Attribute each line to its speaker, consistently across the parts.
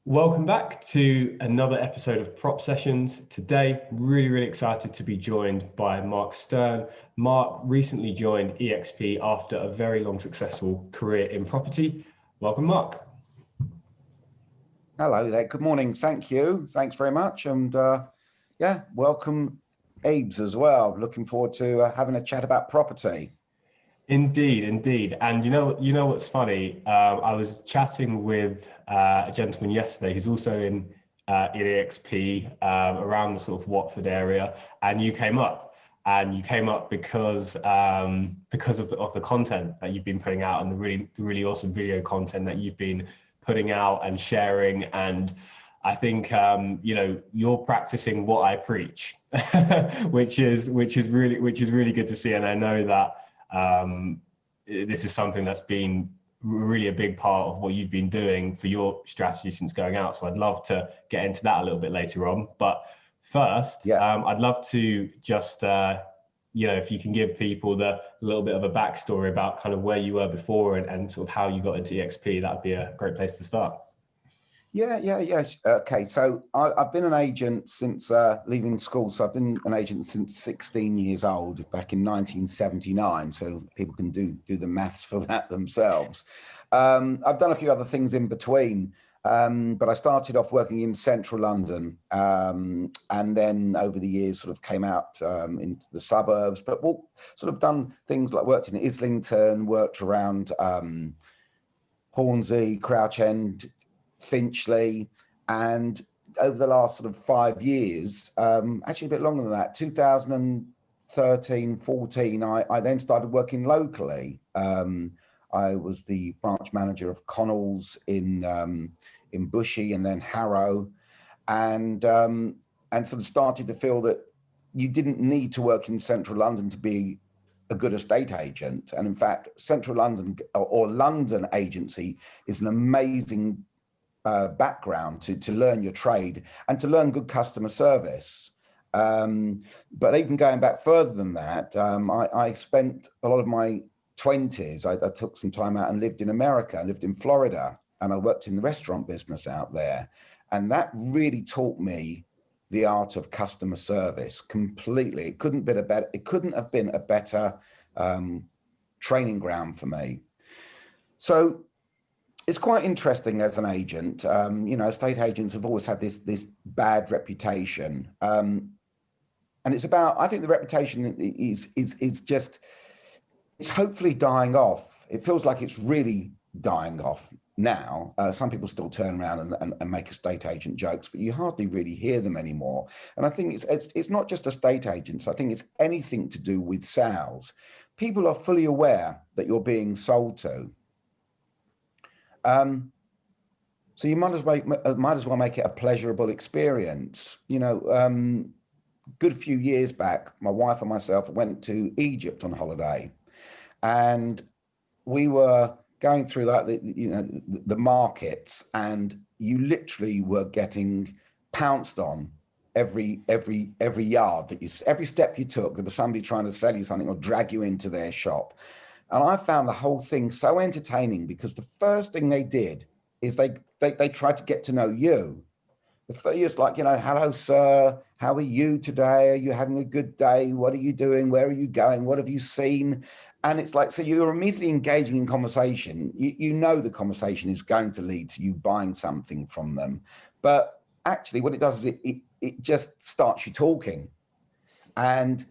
Speaker 1: Welcome back to another episode of Prop Sessions. Today, really excited to be joined by Mark Stern. Mark recently joined eXp after a very long successful career in property. Welcome, Mark.
Speaker 2: Hello there. Good morning. Thank you. Thanks very much. And yeah, welcome Abe's as well. Looking forward to having a chat about property.
Speaker 1: Indeed. And you know what's funny? I was chatting with a gentleman yesterday who's also in eXp around the sort of Watford area, and you came up. And you came up because of the content that you've been putting out and the really awesome video content that you've been putting out and sharing. And I think you're practicing what I preach, which is really good to see. And I know that this is something that's been really a big part of what you've been doing for your strategy since going out. So I'd love to get into that a little bit later on. But first, I'd love to just, if you can give people the little bit of a backstory about kind of where you were before and sort of how you got into eXp, that'd be a great place to start.
Speaker 2: Yes. Okay, so I've been an agent since leaving school. So I've been an agent since 16 years old, back in 1979. So people can do the maths for that themselves. I've done a few other things in between, but I started off working in central London, and then over the years sort of came out into the suburbs, but sort of done things like worked in Islington, worked around Hornsey, Crouch End, Finchley, and over the last sort of 5 years, actually a bit longer than that, 2013, 14, I then started working locally. I was the branch manager of Connells in Bushey and then Harrow, and sort of started to feel that you didn't need to work in central London to be a good estate agent. And in fact, central London or London agency is an amazing background to learn your trade and to learn good customer service. But even going back further than that, I spent a lot of my 20s, I took some time out and lived in America. I lived in Florida and I worked in the restaurant business out there. And that really taught me the art of customer service completely. It couldn't have been a better training ground for me. So it's quite interesting as an agent. Estate agents have always had this bad reputation, and it's about. I think the reputation is just. It's hopefully dying off. It feels like it's really dying off now. Some people still turn around and make estate agent jokes, but you hardly really hear them anymore. And I think it's not just estate agents. I think it's anything to do with sales. People are fully aware that you're being sold to. So you might as well make it a pleasurable experience. Good few years back, my wife and myself went to Egypt on holiday, and we were going through the markets, and you literally were getting pounced on every yard every step you took. There was somebody trying to sell you something or drag you into their shop. And I found the whole thing so entertaining because the first thing they did is they tried to get to know you. The first, like, hello, sir, how are you today? Are you having a good day? What are you doing? Where are you going? What have you seen? And it's like, so you're immediately engaging in conversation. You know the conversation is going to lead to you buying something from them. But actually what it does is it just starts you talking and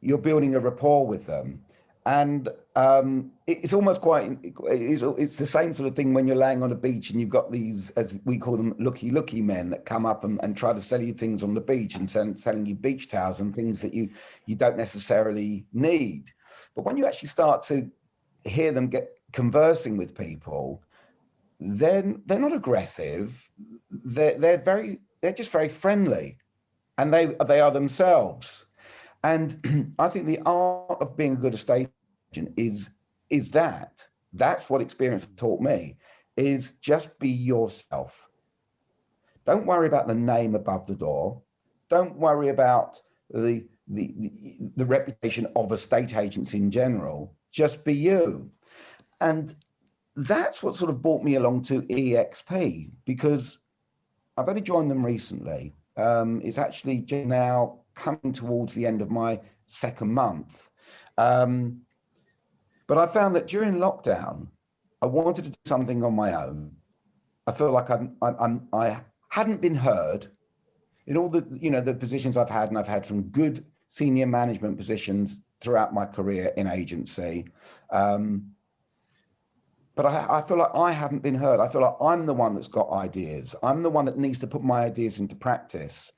Speaker 2: you're building a rapport with them. And it's almost it's the same sort of thing when you're laying on a beach and you've got these, as we call them, looky men that come up and try to sell you things on the beach and selling you beach towels and things that you don't necessarily need. But when you actually start to hear them get conversing with people, then they're not aggressive. They're just very friendly, and they are themselves. And I think the art of being a good estate agent is that's what experience taught me, is just be yourself. Don't worry about the name above the door. Don't worry about the reputation of estate agents in general. Just be you. And that's what sort of brought me along to eXp, because I've only joined them recently. It's actually just now coming towards the end of my second month. But I found that during lockdown, I wanted to do something on my own. I feel like I hadn't been heard in all the the positions I've had, and I've had some good senior management positions throughout my career in agency. But I feel like I haven't been heard. I feel like I'm the one that's got ideas. I'm the one that needs to put my ideas into practice.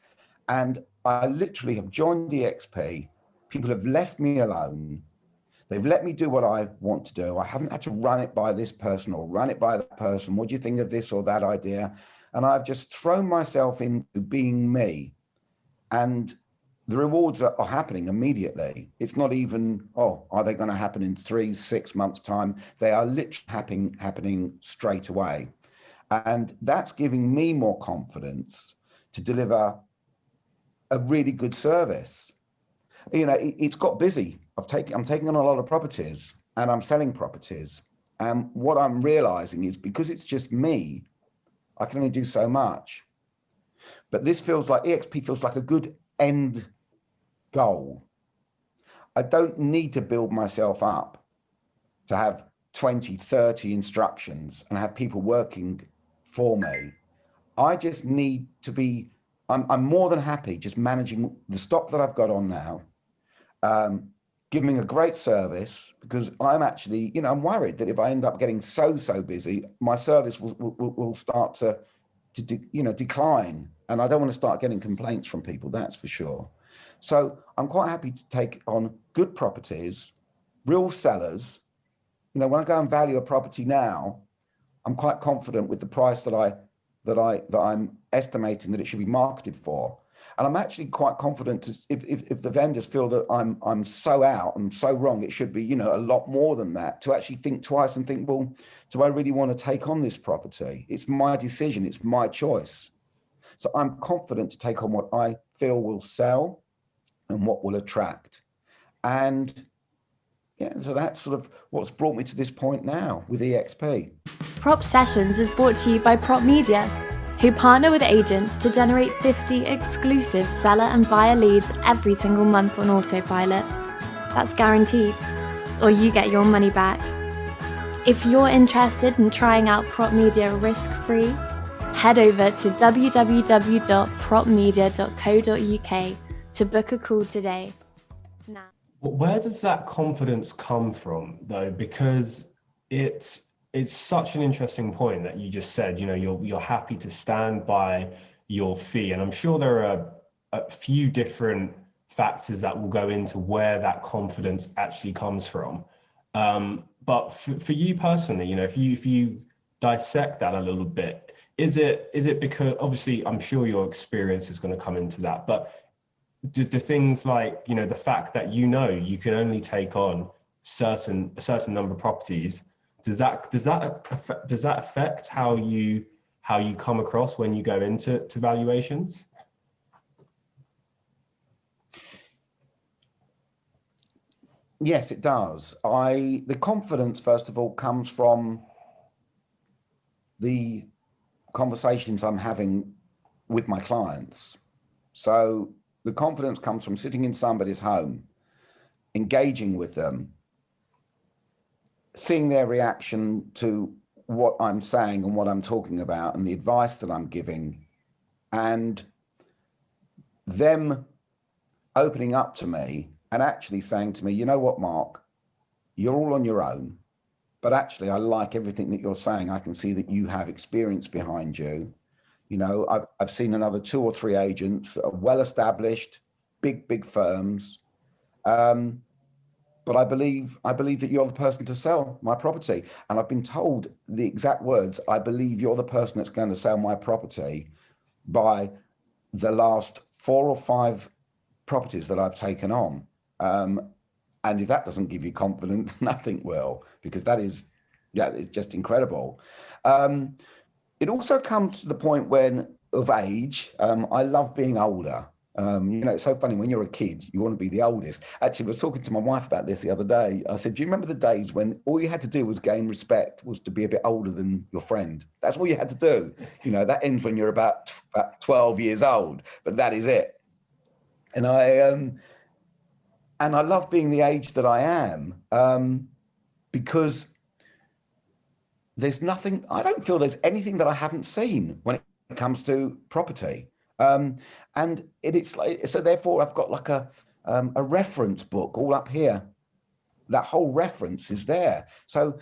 Speaker 2: And I literally have joined eXp. People have left me alone. They've let me do what I want to do. I haven't had to run it by this person or run it by that person. What do you think of this or that idea? And I've just thrown myself into being me. And the rewards are happening immediately. It's not even, oh, are they going to happen in 3-6 months' time? They are literally happening straight away. And that's giving me more confidence to deliver a really good service. It's got busy. I'm taking on a lot of properties and I'm selling properties. And what I'm realizing is because it's just me, I can only do so much. But this feels like, eXp feels like a good end goal. I don't need to build myself up to have 20, 30 instructions and have people working for me. I just need to be, I'm more than happy just managing the stock that I've got on now, giving a great service, because I'm actually, I'm worried that if I end up getting so busy, my service will start to decline. And I don't want to start getting complaints from people, that's for sure. So I'm quite happy to take on good properties, real sellers. When I go and value a property now, I'm quite confident with the price that I'm estimating that it should be marketed for. And I'm actually quite confident if the vendors feel that I'm so out and so wrong, it should be, a lot more than that, to actually think twice and think, well, do I really want to take on this property? It's my decision, it's my choice. So I'm confident to take on what I feel will sell and what will attract. And yeah, so that's sort of what's brought me to this point now with eXp.
Speaker 3: Prop Sessions is brought to you by Prop Media, who partner with agents to generate 50 exclusive seller and buyer leads every single month on autopilot. That's guaranteed, or you get your money back. If you're interested in trying out Prop Media risk-free, head over to www.propmedia.co.uk to book a call today. Now,
Speaker 1: where does that confidence come from, though? Because it's such an interesting point that you just said. You're happy to stand by your fee, and I'm sure there are a few different factors that will go into where that confidence actually comes from. But for you personally, if you dissect that a little bit, is it because, obviously I'm sure your experience is going to come into that, but do things like the fact that you can only take on a certain number of properties, does that affect how you come across when you go into valuations?
Speaker 2: Yes, it does. The confidence, first of all, comes from the conversations I'm having with my clients. So the confidence comes from sitting in somebody's home, engaging with them, seeing their reaction to what I'm saying and what I'm talking about and the advice that I'm giving, and them opening up to me and actually saying to me, you know what, Mark, you're all on your own, but actually I like everything that you're saying. I can see that you have experience behind you. I've seen another 2 or 3 agents that are well-established, big firms. But I believe that you're the person to sell my property. And I've been told the exact words, I believe you're the person that's going to sell my property, by the last 4 or 5 properties that I've taken on. And if that doesn't give you confidence, nothing will, because it's just incredible. It also comes to the point of age. I love being older. It's so funny, when you're a kid, you want to be the oldest. Actually, I was talking to my wife about this the other day. I said, do you remember the days when all you had to do was gain respect, was to be a bit older than your friend? That's all you had to do. That ends when you're about about 12 years old, but that is it. And I love being the age that I am, because there's nothing, I don't feel there's anything that I haven't seen when it comes to property. And it's like, so therefore I've got like a reference book all up here. That whole reference is there. So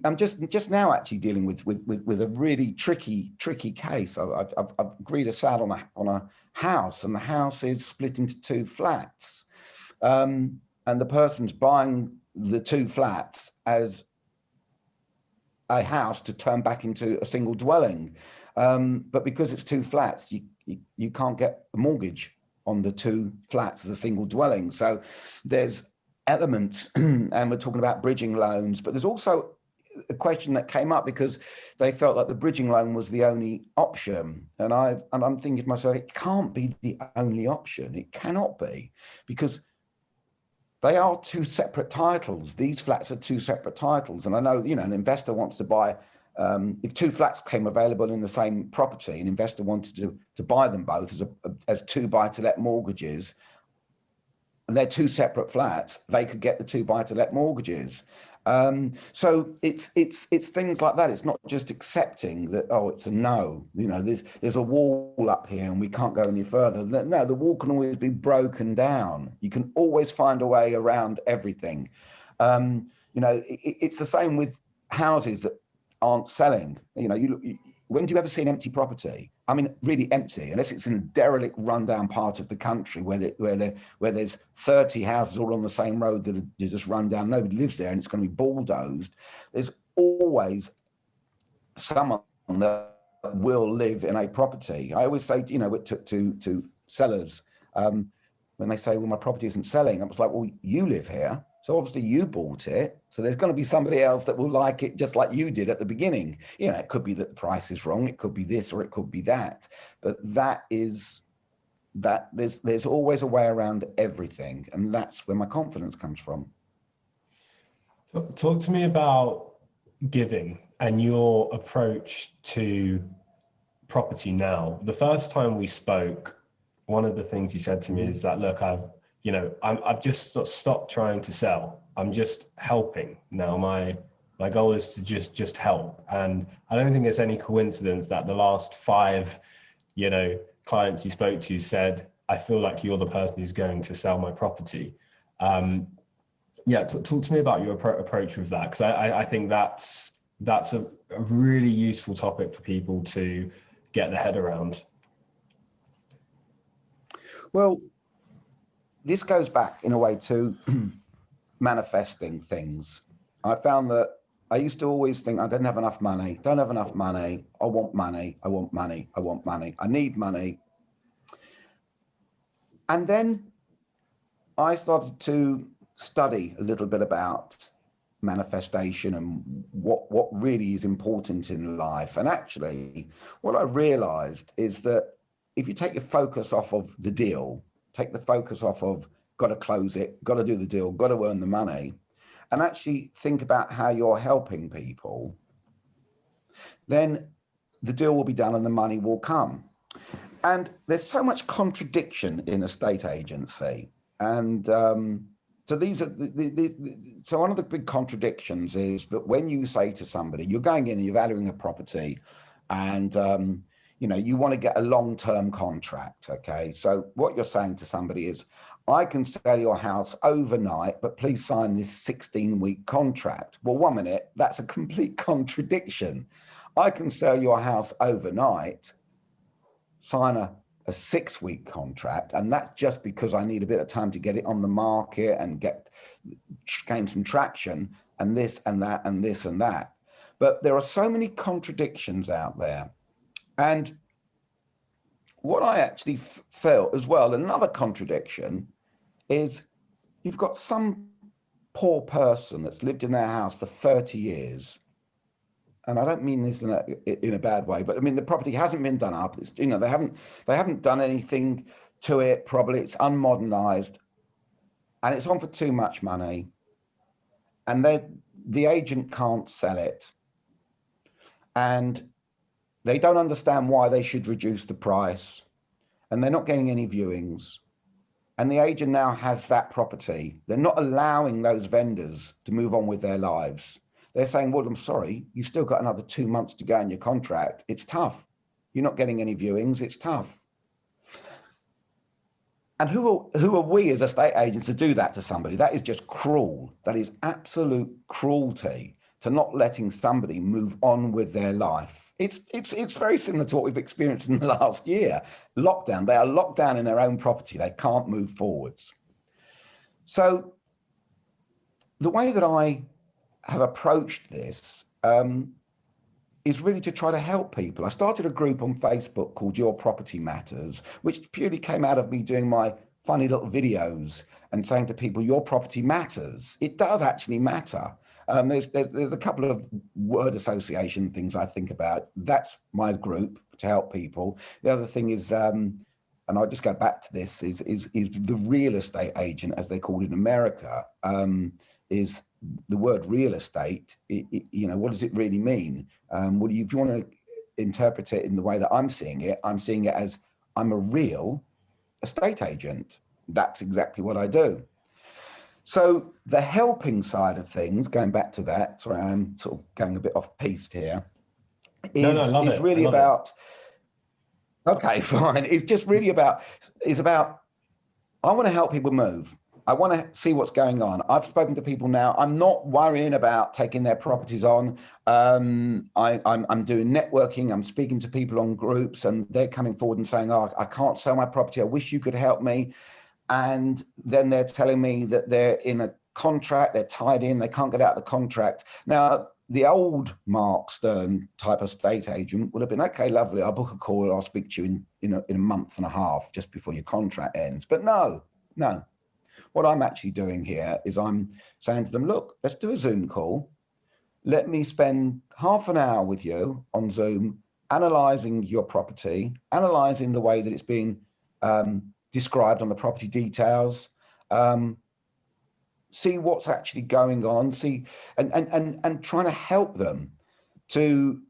Speaker 2: I'm just now actually dealing with a really tricky case. I've agreed a sale on a house, and the house is split into 2 flats. And the person's buying the 2 flats as a house to turn back into a single dwelling. But because it's 2 flats, you can't get a mortgage on the 2 flats as a single dwelling. So there's elements, and we're talking about bridging loans, but there's also a question that came up because they felt like the bridging loan was the only option. And I'm thinking to myself, it can't be the only option. It cannot be, because they are 2 separate titles. These flats are 2 separate titles. And I know, an investor wants to buy, if 2 flats came available in the same property, an investor wanted to buy them both as 2 buy-to-let mortgages, and they're 2 separate flats, they could get the 2 buy-to-let mortgages. So it's things like that. It's not just accepting that, oh, it's a no, there's a wall up here and we can't go any further. No, the wall can always be broken down. You can always find a way around everything. It's the same with houses that aren't selling. When do you ever see an empty property? I mean, really empty, unless it's in a derelict, rundown part of the country where there's 30 houses all on the same road that are just run down. Nobody lives there, and it's going to be bulldozed. There's always someone that will live in a property. I always say, to sellers, when they say, "Well, my property isn't selling," I was like, "Well, you live here. So obviously you bought it. So there's going to be somebody else that will like it just like you did at the beginning." It could be that the price is wrong. It could be this or it could be that. But there's always a way around everything. And that's where my confidence comes from.
Speaker 1: So talk to me about giving and your approach to property now. The first time we spoke, one of the things you said to me is that, look, I've just stopped trying to sell. I'm just helping now. My goal is to just help. And I don't think it's any coincidence that the last 5, clients you spoke to said, "I feel like you're the person who's going to sell my property." Talk to me about your approach with that, because I think that's a really useful topic for people to get their head around.
Speaker 2: Well, this goes back in a way to manifesting things. I found that I used to always think, I don't have enough money, I want money, I need money. And then I started to study a little bit about manifestation and what really is important in life. And actually, what I realized is that if you take your focus off of the deal, take the focus off of got to close it, got to do the deal, got to earn the money, and actually think about how you're helping people, then the deal will be done and the money will come. And there's so much contradiction in a estate agency. And so these are so one of the big contradictions is that when you say to somebody, you're going in and you're valuing a property, and you want to get a long-term contract, okay? So what you're saying to somebody is, I can sell your house overnight, but please sign this 16-week contract. Well, 1 minute, that's a complete contradiction. I can sell your house overnight, sign a 6-week contract, and that's just because I need a bit of time to get it on the market and gain some traction, and this and that and this and that. But there are so many contradictions out there. And what I actually felt as well, another contradiction, is you've got some poor person that's lived in their house for 30 years. And I don't mean this in a bad way, but I mean, the property hasn't been done up. It's, they haven't done anything to it. Probably it's unmodernized, and it's on for too much money. And the agent can't sell it. And They don't understand why they should reduce the price, and they're not getting any viewings. And the agent now has that property. They're not allowing those vendors to move on with their lives. They're saying, well, I'm sorry, you've still got another 2 months to go in your contract. It's tough. You're not getting any viewings. It's tough. And who are we as estate agents to do that to somebody? That is just cruel. That is absolute cruelty to not letting somebody move on with their life. It's very similar to what we've experienced in the last year. Lockdown. They are locked down in their own property. They can't move forwards. So the way that I have approached this is really to try to help people. I started a group on Facebook called Your Property Matters, which purely came out of me doing my funny little videos and saying to people, your property matters. It does actually matter. There's a couple of word association things I think about. That's my group to help people. The other thing is, and I'll just go back to this, is the real estate agent, as they call it in America, is the word real estate. What does it really mean? If you want to interpret it in the way that I'm seeing it as I'm a real estate agent. That's exactly what I do. So the helping side of things, going back to that, sorry, I'm sort of going a bit off piste here, is really about, okay, fine. It's just really about, I want to help people move. I want to see what's going on. I've spoken to people now. I'm not worrying about taking their properties on. I'm doing networking. I'm speaking to people on groups, and they're coming forward and saying, oh, I can't sell my property. I wish you could help me. And then they're telling me that they're in a contract, they're tied in, they can't get out of the contract. Now, the old Mark Stern type of estate agent would have been, okay, lovely, I'll book a call, I'll speak to you in a month and a half, just before your contract ends. But no. What I'm actually doing here is I'm saying to them, look, let's do a Zoom call. Let me spend half an hour with you on Zoom, analysing your property, analysing the way that it's being described on the property details, see what's actually going on, and trying to help them to,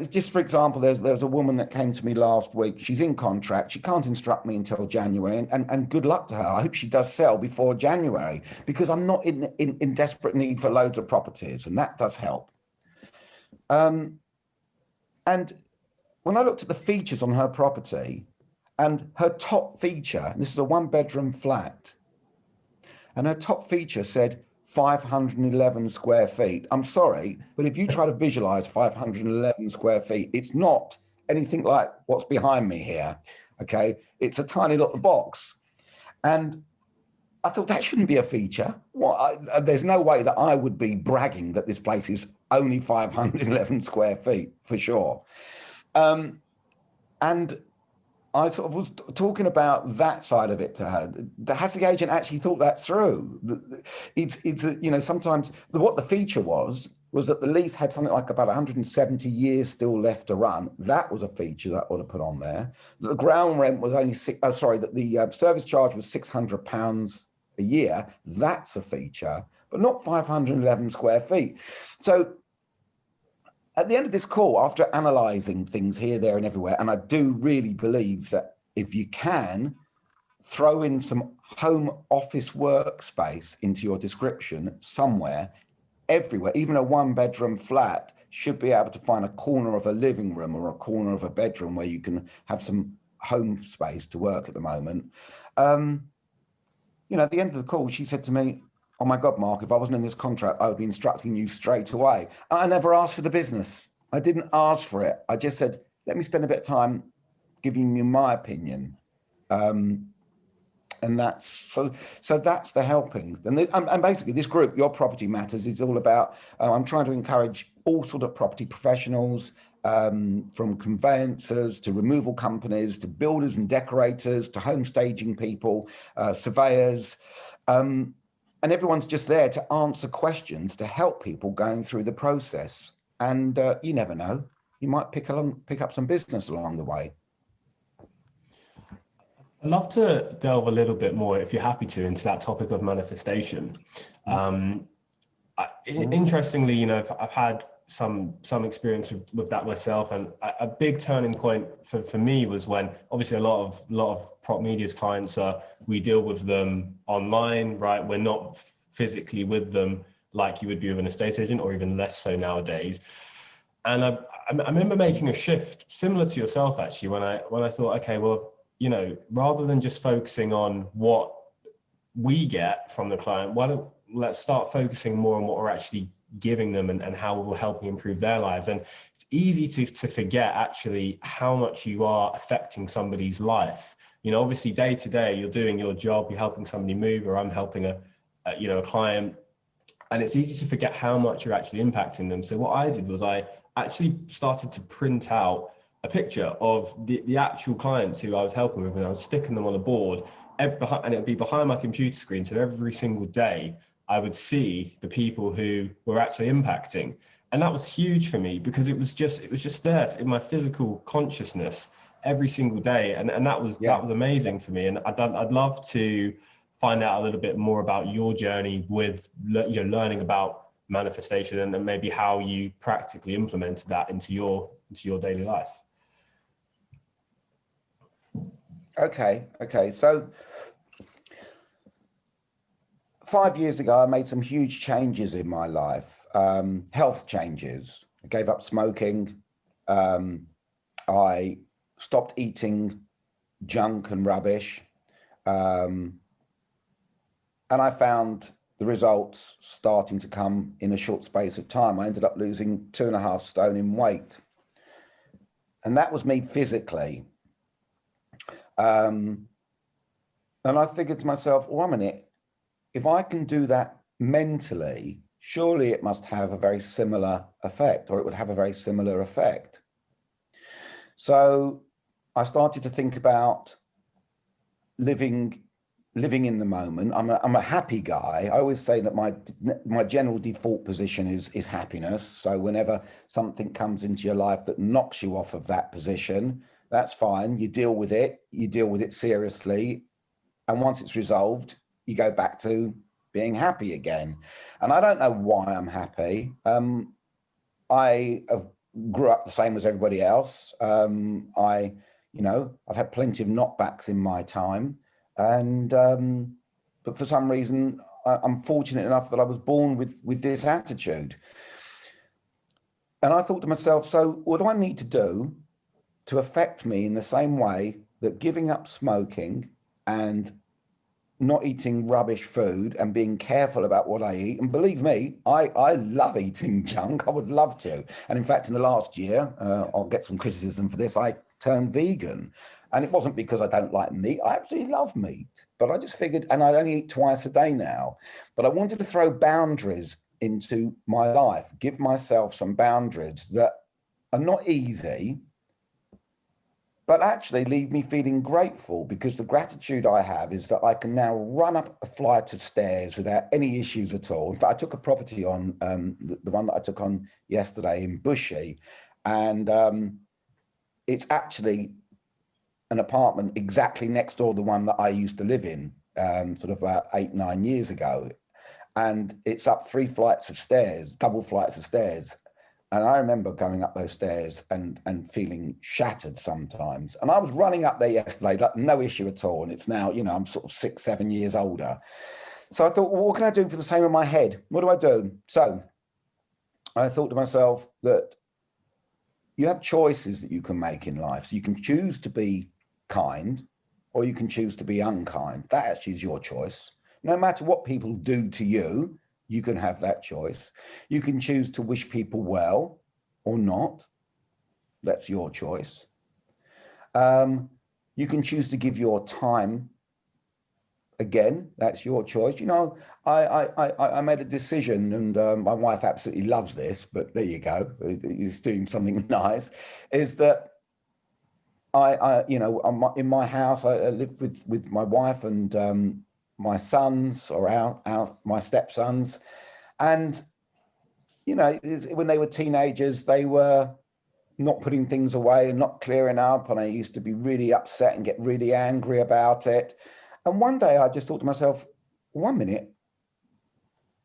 Speaker 2: just for example, there's a woman that came to me last week. She's in contract. She can't instruct me until January, and good luck to her. I hope she does sell before January, because I'm not in desperate need for loads of properties, and that does help. And when I looked at the features on her property, and her top feature, and this is a 1-bedroom flat, and her top feature said 511 square feet. I'm sorry, but if you try to visualize 511 square feet, it's not anything like what's behind me here, okay? It's a tiny little box. And I thought that shouldn't be a feature. There's no way that I would be bragging that this place is only 511 square feet, for sure. And I sort of was talking about that side of it to her. Has the agent actually thought that through? Sometimes what the feature was that the lease had something like about 170 years still left to run. That was a feature that I ought to put on there. The ground rent was only that the service charge was £600 a year. That's a feature, but not 511 square feet. So at the end of this call, after analysing things here, there, and everywhere, and I do really believe that if you can throw in some home office workspace into your description somewhere, everywhere, even a 1-bedroom flat should be able to find a corner of a living room or a corner of a bedroom where you can have some home space to work at the moment. At the end of the call, she said to me, oh my God, Mark, if I wasn't in this contract, I would be instructing you straight away. I never asked for the business. I didn't ask for it. I just said, let me spend a bit of time giving you my opinion. And that's so that's the helping. And basically this group, Your Property Matters, is all about, I'm trying to encourage all sort of property professionals, from conveyancers to removal companies, to builders and decorators, to home staging people, surveyors, and everyone's just there to answer questions, to help people going through the process. And you never know, you might pick up some business along the way.
Speaker 1: I'd love to delve a little bit more, if you're happy to, into that topic of manifestation. Interestingly, I've had some experience with that myself, and a big turning point for me was when obviously a lot of Prop Media's clients we deal with them online, right? We're not physically with them like you would be with an estate agent, or even less so nowadays. And I remember making a shift similar to yourself actually, when I thought, okay, well, you know, rather than just focusing on what we get from the client, let's start focusing more on what we're actually giving them, and how we're helping improve their lives. And it's easy to forget actually how much you are affecting somebody's life. You know, obviously day to day you're doing your job, you're helping somebody move, or I'm helping a client, and it's easy to forget how much you're actually impacting them. So what I did was I actually started to print out a picture of the actual clients who I was helping with, and I was sticking them on a board, and it would be behind my computer screen. So every single day I would see the people who were actually impacting. And that was huge for me, because it was just there in my physical consciousness every single day. And that was amazing for me. And I'd love to find out a little bit more about your journey with, you know, learning about manifestation, and maybe how you practically implemented that into your daily life.
Speaker 2: Okay. So 5 years ago, I made some huge changes in my life, health changes. I gave up smoking. I stopped eating junk and rubbish. And I found the results starting to come in a short space of time. I ended up losing 2.5 stone in weight. And that was me physically. And I figured to myself, well, 1 minute, if I can do that mentally, surely it must have a very similar effect, or it would have a very similar effect. So I started to think about living in the moment. I'm a happy guy. I always say that my general default position is happiness. So whenever something comes into your life that knocks you off of that position, that's fine. You deal with it. You deal with it seriously. And once it's resolved, you go back to being happy again. And I don't know why I'm happy. I grew up the same as everybody else. I've had plenty of knockbacks in my time. And but for some reason, I'm fortunate enough that I was born with this attitude. And I thought to myself, so what do I need to do to affect me in the same way that giving up smoking and not eating rubbish food and being careful about what I eat? And believe me, I love eating junk. I would love to. And in fact, in the last year, I'll get some criticism for this, I turned vegan. And it wasn't because I don't like meat. I absolutely love meat. But I just figured, and I only eat twice a day now, but I wanted to throw boundaries into my life, give myself some boundaries that are not easy, but actually leave me feeling grateful, because the gratitude I have is that I can now run up a flight of stairs without any issues at all. In fact, I took a property on, the one that I took on yesterday in Bushy, and it's actually an apartment exactly next door to the one that I used to live in sort of about 8-9 years ago. And it's up 3 flights of stairs, double flights of stairs. And I remember going up those stairs and feeling shattered sometimes. And I was running up there yesterday, like no issue at all. And it's now, you know, I'm sort of 6-7 years older. So I thought, well, what can I do for the same in my head? What do I do? So I thought to myself that you have choices that you can make in life. So you can choose to be kind, or you can choose to be unkind. That actually is your choice. No matter what people do to you, you can have that choice. You can choose to wish people well or not. That's your choice. You can choose to give your time. Again, that's your choice. You know, I made a decision, and my wife absolutely loves this, but there you go. It's doing something nice. Is that in my house, I live with my wife and my sons, or my stepsons. And, you know, when they were teenagers, they were not putting things away and not clearing up. And I used to be really upset and get really angry about it. And one day I just thought to myself, 1 minute,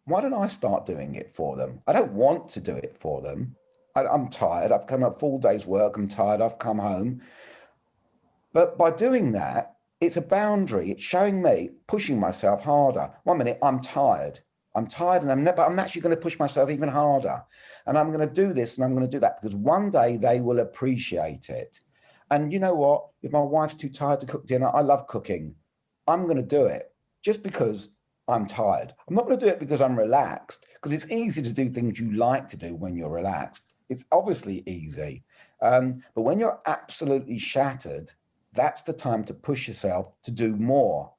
Speaker 2: why don't I start doing it for them? I don't want to do it for them. I'm tired. I've come up full day's work. I'm tired. I've come home. But by doing that, it's a boundary. It's showing me pushing myself harder. 1 minute, I'm tired. I'm tired, and I'm actually going to push myself even harder. And I'm going to do this and I'm going to do that because one day they will appreciate it. And you know what? If my wife's too tired to cook dinner, I love cooking. I'm going to do it just because I'm tired. I'm not going to do it because I'm relaxed, because it's easy to do things you like to do when you're relaxed. It's obviously easy. But when you're absolutely shattered, that's the time to push yourself to do more.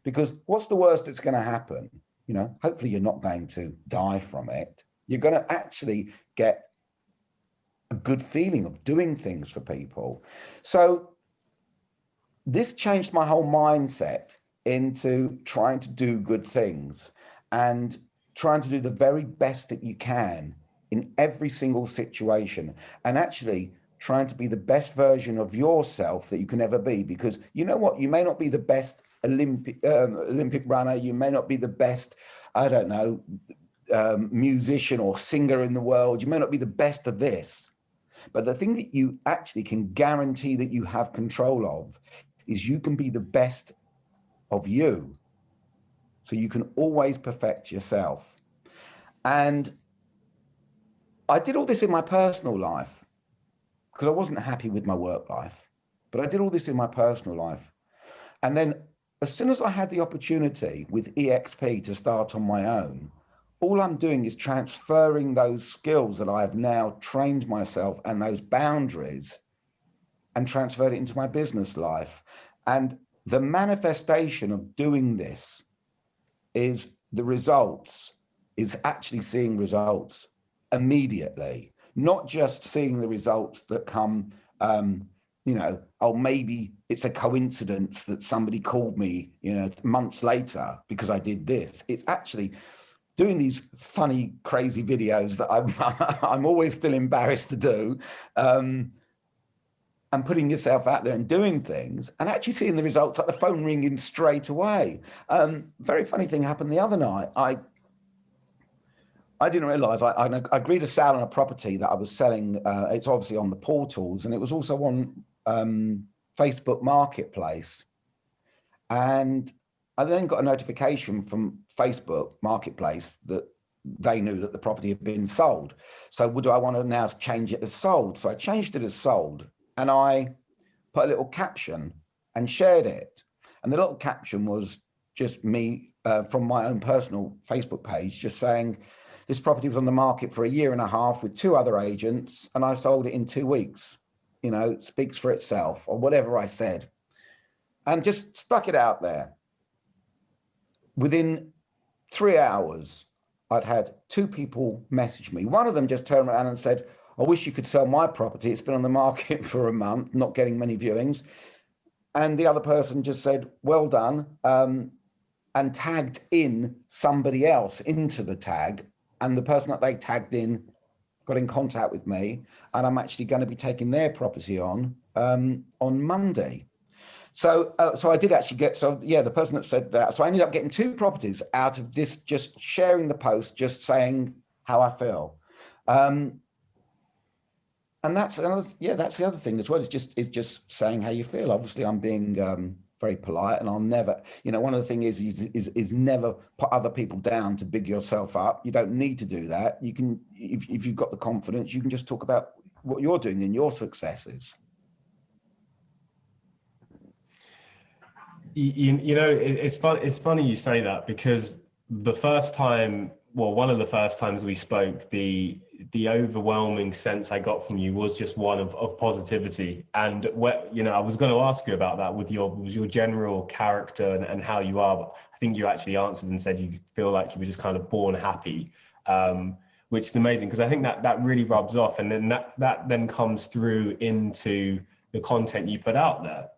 Speaker 2: Because what's the worst that's going to happen? You know, hopefully you're not going to die from it. You're going to actually get a good feeling of doing things for people. So this changed my whole mindset into trying to do good things and trying to do the very best that you can in every single situation, and actually trying to be the best version of yourself that you can ever be. Because you know what, you may not be the best Olympic runner, you may not be the best, I don't know, musician or singer in the world, you may not be the best of this, but the thing that you actually can guarantee that you have control of is you can be the best of you. So you can always perfect yourself. And I did all this in my personal life because I wasn't happy with my work life, but I did all this in my personal life. And then as soon as I had the opportunity with eXp to start on my own, all I'm doing is transferring those skills that I have now trained myself and those boundaries and transferred it into my business life. And the manifestation of doing this is the results, is actually seeing results immediately, not just seeing the results that come, you know, oh, maybe it's a coincidence that somebody called me, you know, months later because I did this. It's actually doing these funny, crazy videos that I'm always still embarrassed to do, and putting yourself out there and doing things and actually seeing the results, like the phone ringing straight away. Very funny thing happened the other night. I didn't realize I agreed to sell on a property that I was selling. It's obviously on the portals, and it was also on Facebook Marketplace. And I then got a notification from Facebook Marketplace that they knew that the property had been sold. So do I want to now change it as sold? So I changed it as sold, and I put a little caption and shared it. And the little caption was just me from my own personal Facebook page, just saying, this property was on the market for 1.5 years with 2 other agents, and I sold it in 2 weeks. You know, it speaks for itself, or whatever I said, and just stuck it out there. Within 3 hours, I'd had 2 people message me. One of them just turned around and said, I wish you could sell my property. It's been on the market for a month, not getting many viewings. And the other person just said, well done, and tagged in somebody else into the tag. And the person that they tagged in got in contact with me, and I'm actually going to be taking their property on Monday. So I did actually get, the person that said that, so I ended up getting 2 properties out of this, just sharing the post, just saying how I feel. And that's another, that's the other thing as well, is just saying how you feel. Obviously I'm being very polite, and I'll never, one of the things is never put other people down to big yourself up. You don't need to do that. You can, if you've got the confidence, you can just talk about what you're doing and your successes.
Speaker 1: It's funny you say that, because the first time, one of the first times we spoke, the overwhelming sense I got from you was just one of positivity. And I was going to ask you about that with your general character and how you are, but I think you actually answered and said you feel like you were just kind of born happy, which is amazing, because I think that really rubs off, and then that then comes through into the content you put out there,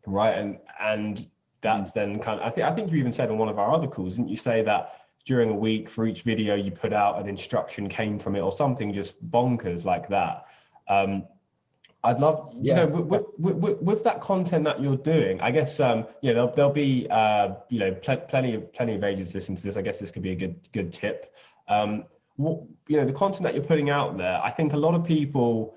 Speaker 1: right? And that's then kind of, I think you even said on one of our other calls, didn't you say that during a week, for each video you put out, an instruction came from it or something just bonkers like that. I I'd love,
Speaker 2: Yeah.
Speaker 1: with that content that you're doing, I guess, there'll be, plenty of agents listening to this. I guess this could be a good tip. The content that you're putting out there, I think a lot of people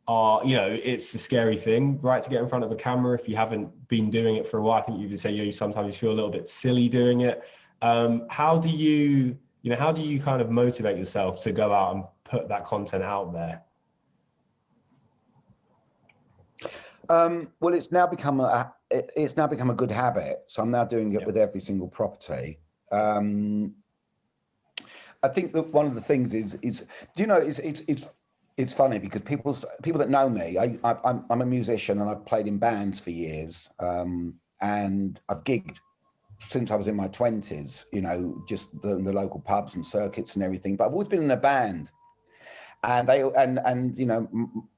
Speaker 1: are, it's a scary thing, right, to get in front of a camera if you haven't been doing it for a while. I think you would say you sometimes feel a little bit silly doing it. How do you kind of motivate yourself to go out and put that content out there?
Speaker 2: Well, it's now become a good habit. So I'm now doing it with every single property. I think that one of the things is it's funny because people that know me, I'm a musician and I've played in bands for years, and I've gigged since I was in my 20s, just the local pubs and circuits and everything. But I've always been in a band, and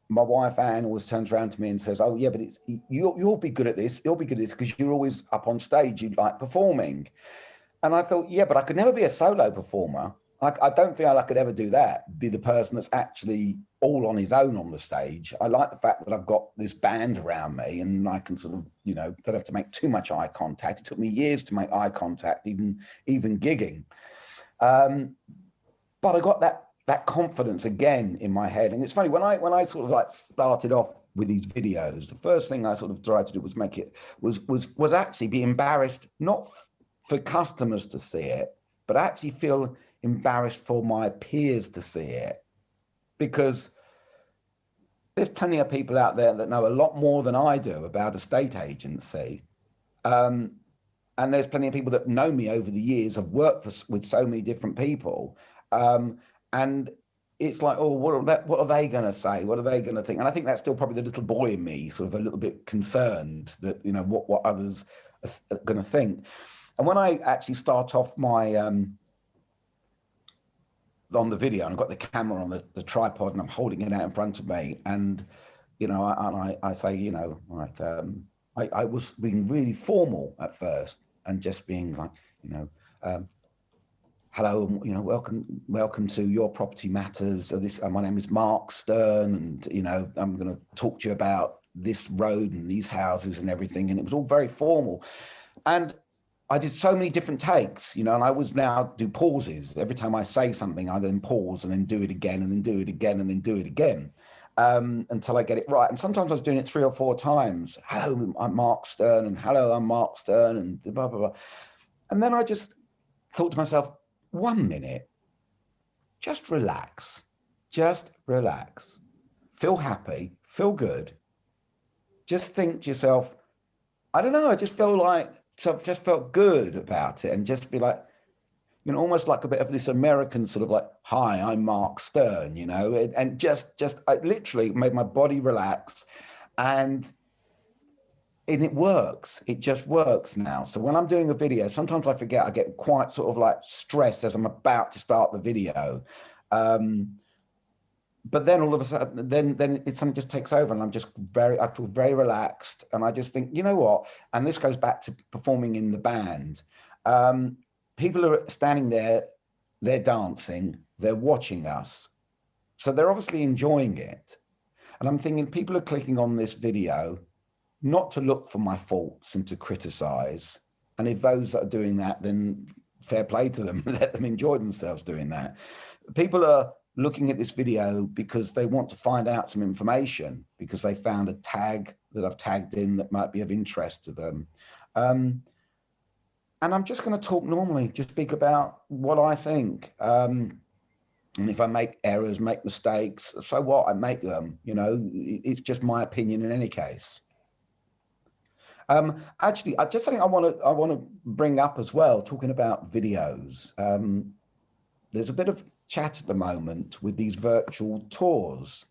Speaker 2: my wife Anne always turns around to me and says, "Oh yeah, but you'll be good at this. You'll be good at this because you're always up on stage. You like performing." And I thought, yeah, but I could never be a solo performer. I don't feel I could ever do that. Be the person that's actually all on his own on the stage. I like the fact that I've got this band around me, and I can sort of, don't have to make too much eye contact. It took me years to make eye contact, even gigging. But I got that confidence again in my head. And it's funny, when I sort of like started off with these videos, the first thing I sort of tried to do was make it was actually be embarrassed, not for customers to see it, but actually feel embarrassed for my peers to see it, because there's plenty of people out there that know a lot more than I do about a estate agency. And there's plenty of people that know me over the years. I've worked with so many different people. And it's like, oh, what are they going to say? What are they going to think? And I think that's still probably the little boy in me, sort of a little bit concerned that, what others are going to think. And when I actually start off my, on the video, and I've got the camera on the tripod and I'm holding it out in front of me, and, I say, I was being really formal at first and just being like, hello, welcome to Your Property Matters. My name is Mark Stern, and I'm going to talk to you about this road and these houses and everything. And it was all very formal, and I did so many different takes, and I was now do pauses every time I say something. I then pause and then do it again and then do it again and then do it again, until I get it right. And sometimes I was doing it 3 or 4 times. Hello, I'm Mark Stern, and hello, I'm Mark Stern, and blah blah blah. And then I just thought to myself, 1 minute, just relax, feel happy, feel good. Just think to yourself, I don't know, I just felt good about it, and just be like, almost like a bit of this American sort of like, hi, I'm Mark Stern, and just I literally made my body relax, and it works. It just works now. So when I'm doing a video, sometimes I forget. I get quite sort of like stressed as I'm about to start the video. But then all of a sudden, then something just takes over, and I feel very relaxed. And I just think, you know what? And this goes back to performing in the band. People are standing there, they're dancing, they're watching us. So they're obviously enjoying it. And I'm thinking people are clicking on this video not to look for my faults and to criticize. And if those that are doing that, then fair play to them, let them enjoy themselves doing that. People are looking at this video because they want to find out some information, because they found a tag that I've tagged in that might be of interest to them. And I'm just going to talk normally, just speak about what I think. And if I make errors, make mistakes, so what? I make them, it's just my opinion in any case. Actually, just something I want to bring up as well, talking about videos. There's a bit of chat at the moment with these virtual tours.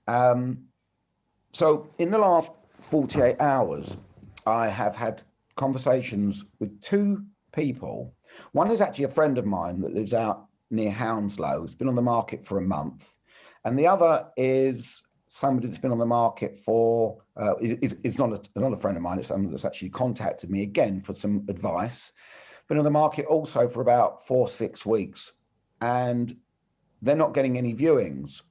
Speaker 2: So in the last 48 hours, I have had conversations with 2 people. One is actually a friend of mine that lives out near Hounslow. It's been on the market for a month. And the other is somebody that's been on the market for, it's not a friend of mine, it's someone that's actually contacted me again for some advice. Been on the market also for about 4-6 weeks, and they're not getting any viewings.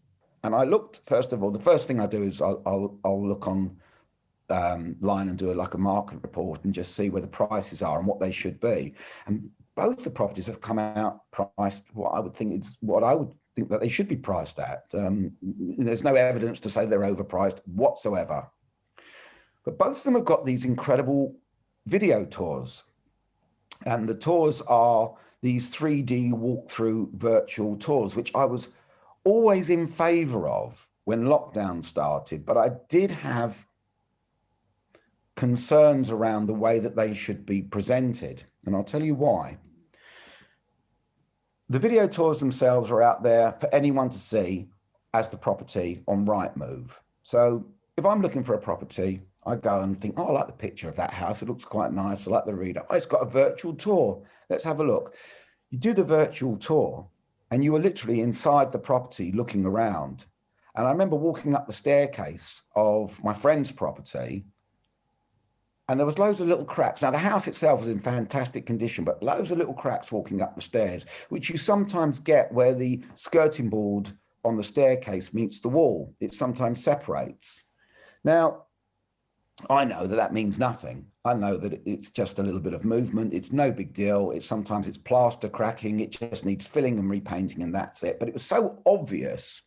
Speaker 2: And I looked, first of all, the first thing I do is I'll look on line and do like a market report and just see where the prices are and what they should be. And both the properties have come out priced what I would think that they should be priced at. There's no evidence to say they're overpriced whatsoever. But both of them have got these incredible video tours. And the tours are these 3D walkthrough virtual tours, which I was always in favor of when lockdown started, but I did have concerns around the way that they should be presented. And I'll tell you why. The video tours themselves are out there for anyone to see as the property on Rightmove. So if I'm looking for a property, I go and think, oh, I like the picture of that house. It looks quite nice. I like the reader. Oh, it's got a virtual tour. Let's have a look. You do the virtual tour and you are literally inside the property looking around. And I remember walking up the staircase of my friend's property and there was loads of little cracks. Now, the house itself was in fantastic condition, but loads of little cracks walking up the stairs, which you sometimes get where the skirting board on the staircase meets the wall. It sometimes separates. Now, I know that that means nothing. I know that it's just a little bit of movement. It's no big deal. Sometimes it's plaster cracking. It just needs filling and repainting and that's it. But it was so obvious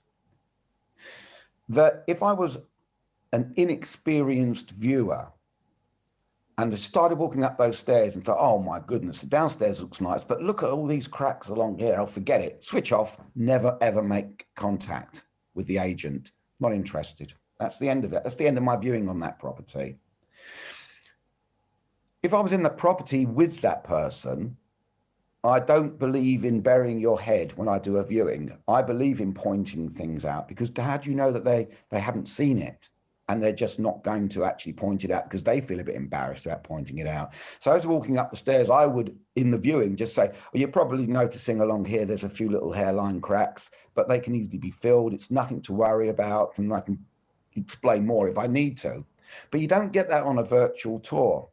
Speaker 2: that if I was an inexperienced viewer and I started walking up those stairs and thought, oh my goodness, the downstairs looks nice, but look at all these cracks along here. I'll forget it. Switch off. Never, ever make contact with the agent. Not interested. That's the end of it. That's the end of my viewing on that property. If I was in the property with that person, I don't believe in burying your head when I do a viewing. I believe in pointing things out, because how do you know that they haven't seen it and they're just not going to actually point it out because they feel a bit embarrassed about pointing it out? So as walking up the stairs, I would, in the viewing, just say, well, you're probably noticing along here, there's a few little hairline cracks, but they can easily be filled. It's nothing to worry about. And I can explain more if I need to, but you don't get that on a virtual tour.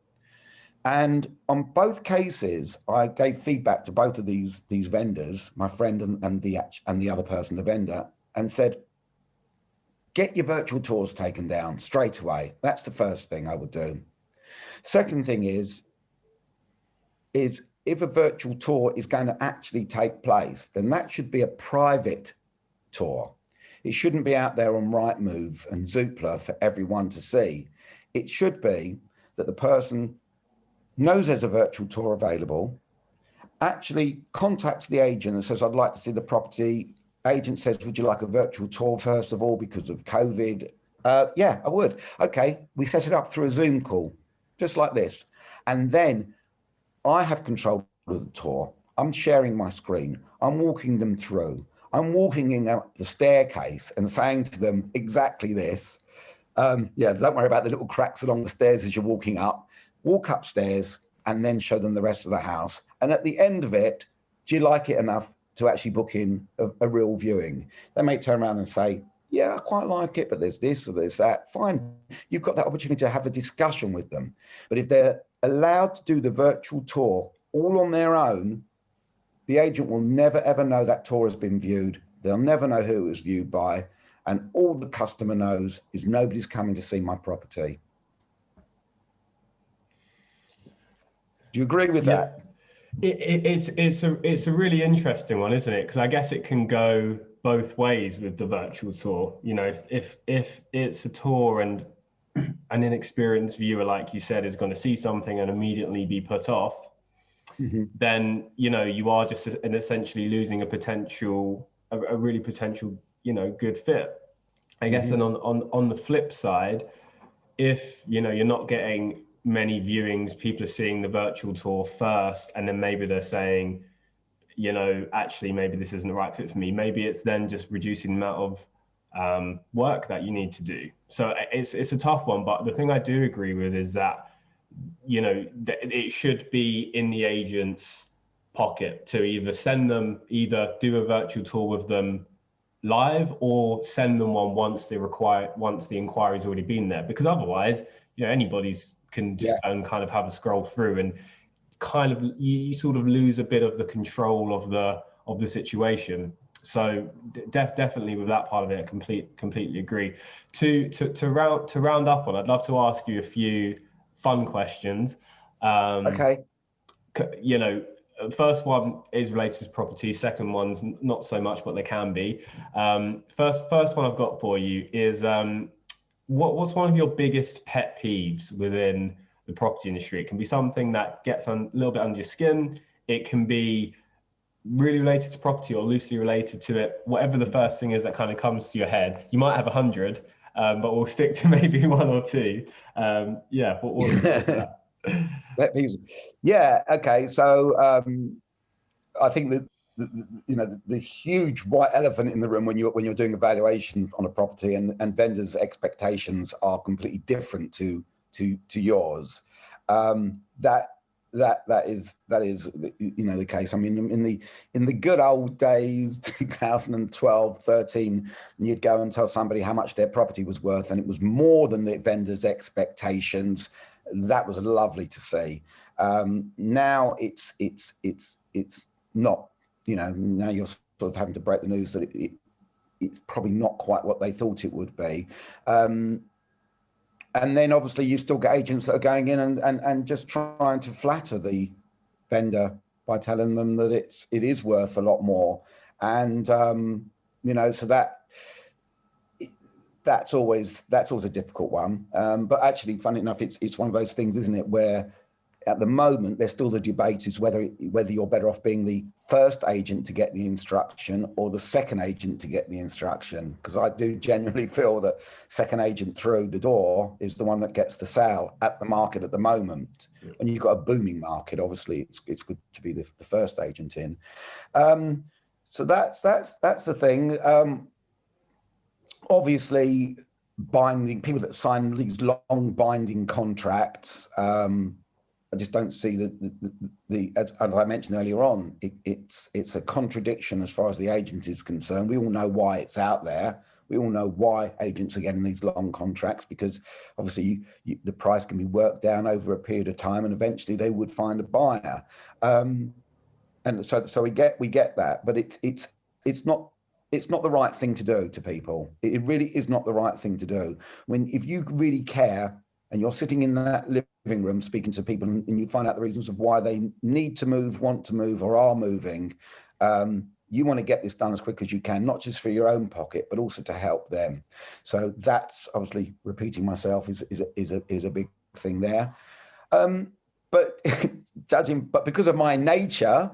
Speaker 2: And on both cases, I gave feedback to both of these vendors, my friend and the other person, the vendor, and said, get your virtual tours taken down straight away. That's the first thing I would do. Second thing is if a virtual tour is going to actually take place, then that should be a private tour. It shouldn't be out there on Rightmove and Zoopla for everyone to see. It should be that the person knows there's a virtual tour available, actually contacts the agent and says, I'd like to see the property. Agent says, would you like a virtual tour first of all because of COVID? Yeah, I would. Okay, we set it up through a Zoom call, just like this. And then I have control of the tour. I'm sharing my screen. I'm walking them through. I'm walking in up the staircase and saying to them exactly this. Yeah, don't worry about the little cracks along the stairs as you're walking up. Walk upstairs and then show them the rest of the house. And at the end of it, do you like it enough to actually book in a real viewing? They may turn around and say, yeah, I quite like it, but there's this or there's that. Fine. You've got that opportunity to have a discussion with them. But if they're allowed to do the virtual tour all on their own, the agent will never, ever know that tour has been viewed. They'll never know who it was viewed by. And all the customer knows is nobody's coming to see my property. Do you agree with that?
Speaker 1: It's a really interesting one, isn't it? Because I guess it can go both ways with the virtual tour. You know, if it's a tour and an inexperienced viewer, like you said, is going to see something and immediately be put off, then, you know, you are just essentially losing a really potential, you know, good fit. I guess. And on the flip side, if, you know, you're not getting many viewings, people are seeing the virtual tour first, and then maybe they're saying, you know, actually, maybe this isn't the right fit for me. Maybe it's then just reducing the amount of work that you need to do. So it's a tough one. But the thing I do agree with is that, you know, it should be in the agent's pocket to either do a virtual tour with them live or send them one once the inquiry's already been there, because otherwise, you know, anybody's can just go and kind of have a scroll through, and kind of you sort of lose a bit of the control of the situation. So definitely with that part of it, I completely agree. To round up on, I'd love to ask you a few fun questions.
Speaker 2: Okay.
Speaker 1: You know, first one is related to property. Second one's not so much, but they can be. First one I've got for you is what's one of your biggest pet peeves within the property industry? It can be something that gets a little bit under your skin. It can be really related to property or loosely related to it. Whatever the first thing is that kind of comes to your head. You might have 100, but we'll stick to maybe one or two. Yeah, what's that?
Speaker 2: Yeah. Okay. So I think that the huge white elephant in the room when you're doing a valuation on a property and vendors' expectations are completely different to yours. That is the case. I mean, in the good old days, 2012, 13, you'd go and tell somebody how much their property was worth, and it was more than the vendor's expectations. That was lovely to see. Now it's not. Now you're sort of having to break the news that it's probably not quite what they thought it would be. And then obviously you still get agents that are going in and just trying to flatter the vendor by telling them that it is worth a lot more. And, so that's always a difficult one. But actually, funny enough, it's one of those things, isn't it, where at the moment, there's still the debate is whether you're better off being the first agent to get the instruction or the second agent to get the instruction. Because I do genuinely feel that second agent through the door is the one that gets the sale at the market at the moment. Yeah. When you've got a booming market, obviously it's good to be the first agent in. So that's the thing. Obviously, binding people that sign these long binding contracts. I just don't see as I mentioned earlier on, it's a contradiction as far as the agent is concerned. We all know why it's out there. We all know why agents are getting these long contracts, because obviously the price can be worked down over a period of time, and eventually they would find a buyer. And so we get that, but it's not the right thing to do to people. It really is not the right thing to do. If you really care and you're sitting in that living room speaking to people and you find out the reasons of why they need to move, want to move, or are moving, you want to get this done as quick as you can, not just for your own pocket, but also to help them. So that's obviously, repeating myself, is a big thing there. But because of my nature,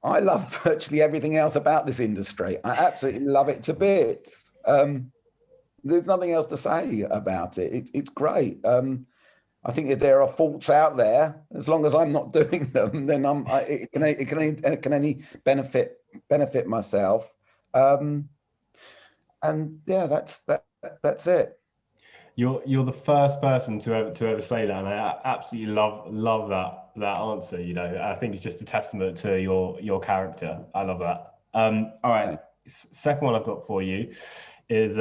Speaker 2: I love virtually everything else about this industry. I absolutely love it to bits. There's nothing else to say about it. It's great. I think if there are faults out there, as long as I'm not doing them, then it can only benefit myself. And yeah, that's it.
Speaker 1: You're the first person to ever say that, and I absolutely love that answer. I think it's just a testament to your character. I love that. All right, second one I've got for you is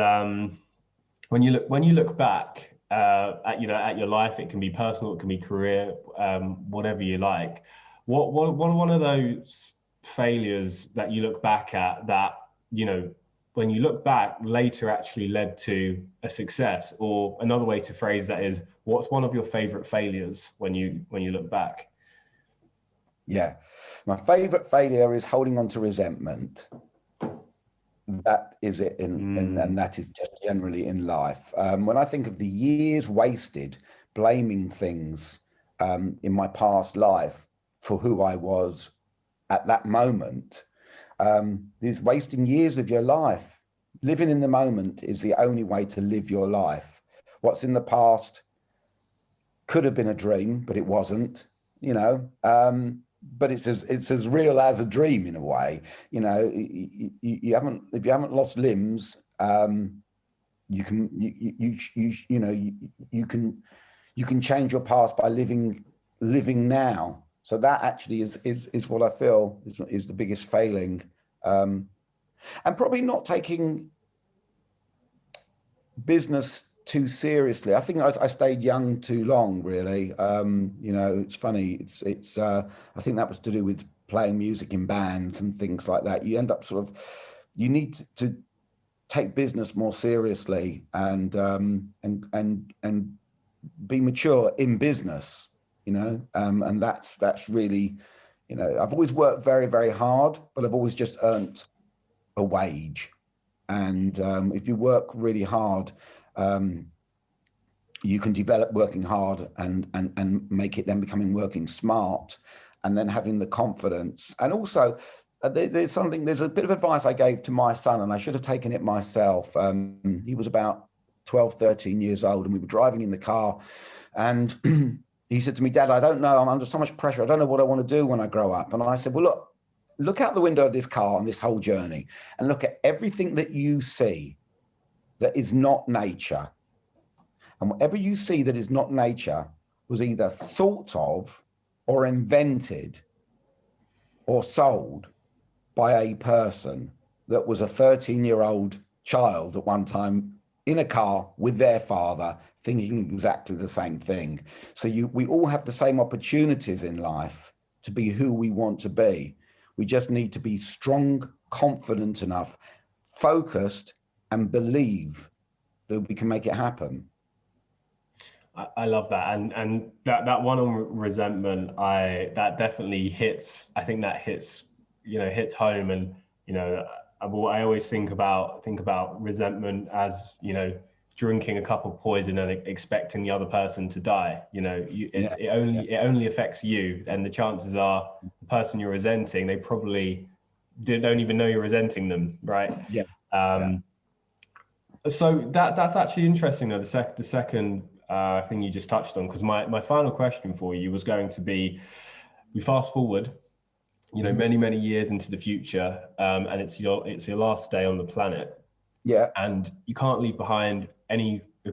Speaker 1: when you look back at your life, it can be personal, it can be career, whatever you like. What are one of those failures that you look back at that when you look back later actually led to a success? Or another way to phrase that is, what's one of your favorite failures when you look back?
Speaker 2: Yeah, my favorite failure is holding on to resentment. That is it, and that is just generally in life. When I think of the years wasted blaming things in my past life for who I was at that moment, is wasting years of your life. Living in the moment is the only way to live your life. What's in the past could have been a dream, but it wasn't, but it's as real as a dream in a way. If you haven't lost limbs, you can change your past by living now. So that actually is what I feel is the biggest failing, and probably not taking business too seriously. I think I stayed young too long, really. It's funny. It's I think that was to do with playing music in bands and things like that. You end up sort of you need to take business more seriously and be mature in business, you know, and that's really, you know, I've always worked very, very hard, but I've always just earned a wage. And if you work really hard, you can develop working hard and make it then becoming working smart, and then having the confidence. And also there's a bit of advice I gave to my son, and I should have taken it myself. He was about 12, 13 years old, and we were driving in the car, and he said to me, "Dad, I don't know, I'm under so much pressure. I don't know what I want to do when I grow up." And I said, "Well, look out the window of this car on this whole journey and look at everything that you see that is not nature. And whatever you see that is not nature was either thought of or invented or sold by a person that was a 13-year-old child at one time in a car with their father thinking exactly the same thing." So we all have the same opportunities in life to be who we want to be. We just need to be strong, confident enough, focused, and believe that we can make it happen.
Speaker 1: I love that, and that one on resentment, that definitely hits. I think that hits home, and I always think about resentment as, drinking a cup of poison and expecting the other person to die. It only affects you, and the chances are the person you're resenting, they probably don't even know you're resenting them, right? So that's actually interesting though, the second thing you just touched on, because my final question for you was going to be, we fast forward, many years into the future, and it's your last day on the planet.
Speaker 2: Yeah.
Speaker 1: And you can't leave behind any